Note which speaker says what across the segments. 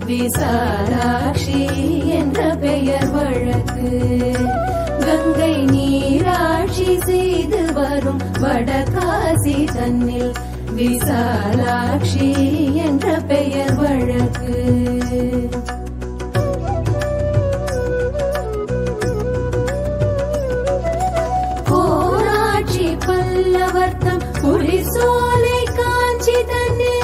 Speaker 1: விசாலாட்சி என்ற பெயர் வழக்கு. கங்கை நீராட்சி செய்து வரும் வடகாசி தன்னில் விசாலாட்சி என்ற பெயர் வழக்கு. கோராட்சி பல்லவர்த்தம் புலிசோலை காஞ்சி தன்னில்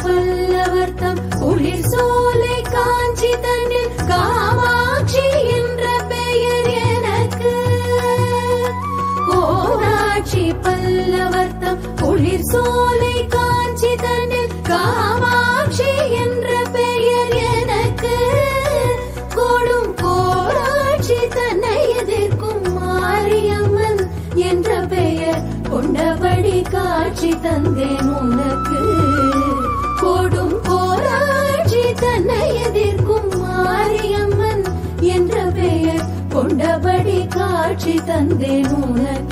Speaker 1: பல்லவர்த்தம் புலிசோலை காஞ்சி தன்னில் காமாட்சி என்ற பெயர் எனக்கு. கோராட்சி பல்லவர்த்தம் புலிசோலை காஞ்சி தன்னில் காமாட்சி என்ற பெயர் எனக்கு. கோடும் கோராட்சி தன்னை எதிர்க்கும் மாரியம்மன் என்ற பெயர் கொண்டபடி காட்சி தந்தேன் உனக்கு. கோடும் கோராட்சி தன்னை எதிர்க்கும் மாரியம்மன் என்ற பெயர் கொண்டபடி காட்சி தந்தேன் உனக்கு.